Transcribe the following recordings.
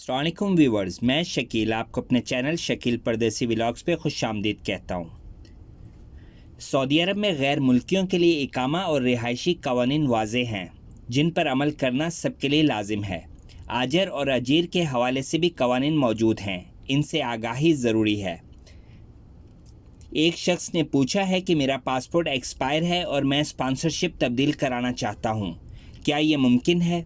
السلام علیکم ویورز، میں شکیل آپ کو اپنے چینل شکیل پردیسی ولاگز پہ خوش آمدید کہتا ہوں۔ سعودی عرب میں غیر ملکیوں کے لیے اقامہ اور رہائشی قوانین واضح ہیں جن پر عمل کرنا سب کے لیے لازم ہے۔ آجر اور اجیر کے حوالے سے بھی قوانین موجود ہیں، ان سے آگاہی ضروری ہے۔ ایک شخص نے پوچھا ہے کہ میرا پاسپورٹ ایکسپائر ہے اور میں اسپانسرشپ تبدیل کرانا چاہتا ہوں، کیا یہ ممکن ہے؟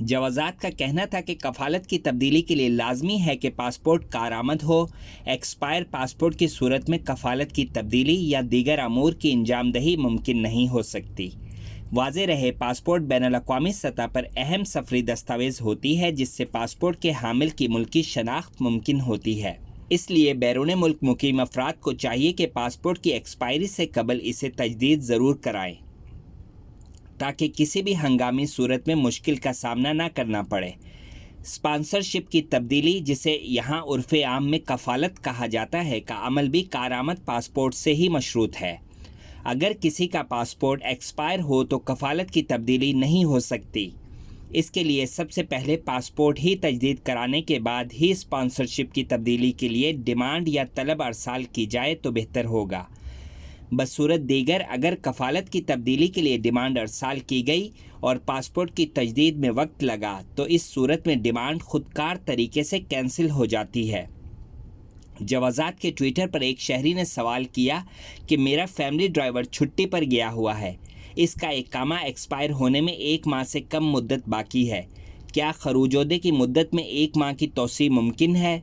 جوازات کا کہنا تھا کہ کفالت کی تبدیلی کے لیے لازمی ہے کہ پاسپورٹ کارآمد ہو۔ ایکسپائر پاسپورٹ کی صورت میں کفالت کی تبدیلی یا دیگر امور کی انجام دہی ممکن نہیں ہو سکتی۔ واضح رہے، پاسپورٹ بین الاقوامی سطح پر اہم سفری دستاویز ہوتی ہے جس سے پاسپورٹ کے حامل کی ملکی شناخت ممکن ہوتی ہے۔ اس لیے بیرون ملک مقیم افراد کو چاہیے کہ پاسپورٹ کی ایکسپائری سے قبل اسے تجدید ضرور کرائیں تاکہ کسی بھی ہنگامی صورت میں مشکل کا سامنا نہ کرنا پڑے۔ اسپانسرشپ کی تبدیلی، جسے یہاں عرف عام میں کفالت کہا جاتا ہے، کا عمل بھی کارآمد پاسپورٹ سے ہی مشروط ہے۔ اگر کسی کا پاسپورٹ ایکسپائر ہو تو کفالت کی تبدیلی نہیں ہو سکتی۔ اس کے لیے سب سے پہلے پاسپورٹ ہی تجدید کرانے کے بعد ہی اسپانسرشپ کی تبدیلی کے لیے ڈیمانڈ یا طلب ارسال کی جائے تو بہتر ہوگا۔ بصورت دیگر، اگر کفالت کی تبدیلی کے لیے ڈیمانڈ ارسال کی گئی اور پاسپورٹ کی تجدید میں وقت لگا تو اس صورت میں ڈیمانڈ خودکار طریقے سے کینسل ہو جاتی ہے۔ جوازات کے ٹویٹر پر ایک شہری نے سوال کیا کہ میرا فیملی ڈرائیور چھٹی پر گیا ہوا ہے، اس کا اقامہ ایکسپائر ہونے میں 1 ماہ سے کم مدت باقی ہے، کیا خروج عہدے کی مدت میں 1 ماہ کی توسیع ممکن ہے؟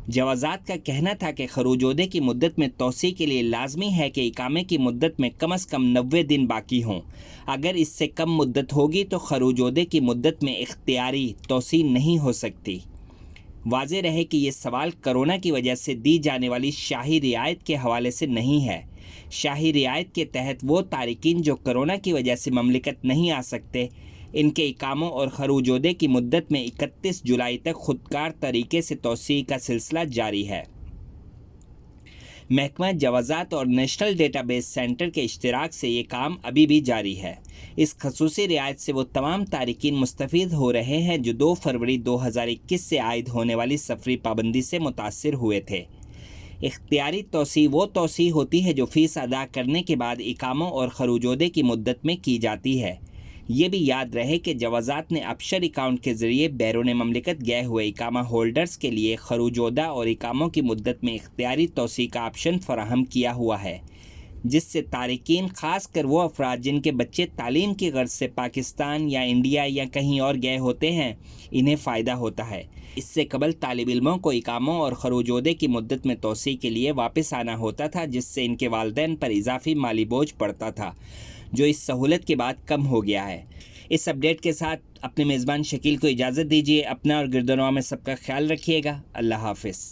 جوازات کا کہنا تھا کہ خروج عہدے کی مدت میں توسیع کے لیے لازمی ہے کہ اقامے کی مدت میں کم از کم 90 دن باقی ہوں۔ اگر اس سے کم مدت ہوگی تو خروج عہدے کی مدت میں اختیاری توسیع نہیں ہو سکتی۔ واضح رہے کہ یہ سوال کرونا کی وجہ سے دی جانے والی شاہی رعایت کے حوالے سے نہیں ہے۔ شاہی رعایت کے تحت وہ تارکین جو کرونا کی وجہ سے مملکت نہیں آ سکتے، ان کے اقاموں اور خروج عہدے کی مدت میں 31 جولائی تک خودکار طریقے سے توسیع کا سلسلہ جاری ہے۔ محکمہ جوازات اور نیشنل ڈیٹا بیس سینٹر کے اشتراک سے یہ کام ابھی بھی جاری ہے۔ اس خصوصی رعایت سے وہ تمام تارکین مستفید ہو رہے ہیں جو 2 فروری 2021 سے عائد ہونے والی سفری پابندی سے متاثر ہوئے تھے۔ اختیاری توسیع وہ توسیع ہوتی ہے جو فیس ادا کرنے کے بعد اقاموں اور خروج عہدے کی مدت میں کی جاتی ہے۔ یہ بھی یاد رہے کہ جوازات نے ابشر اکاؤنٹ کے ذریعے بیرون مملکت گئے ہوئے اقامہ ہولڈرز کے لیے خروج عہدہ اور اقاموں کی مدت میں اختیاری توسیع کا آپشن فراہم کیا ہوا ہے، جس سے تارکین، خاص کر وہ افراد جن کے بچے تعلیم کی غرض سے پاکستان یا انڈیا یا کہیں اور گئے ہوتے ہیں، انہیں فائدہ ہوتا ہے۔ اس سے قبل طالب علموں کو اقاموں اور خروج عہدے کی مدت میں توسیع کے لیے واپس آنا ہوتا تھا، جس سے ان کے والدین پر اضافی مالی بوجھ پڑتا تھا، جو اس سہولت کے بعد کم ہو گیا ہے۔ اس اپ ڈیٹ کے ساتھ اپنے میزبان شکیل کو اجازت دیجیے۔ اپنا اور گردنواں میں سب کا خیال رکھیے گا۔ اللہ حافظ۔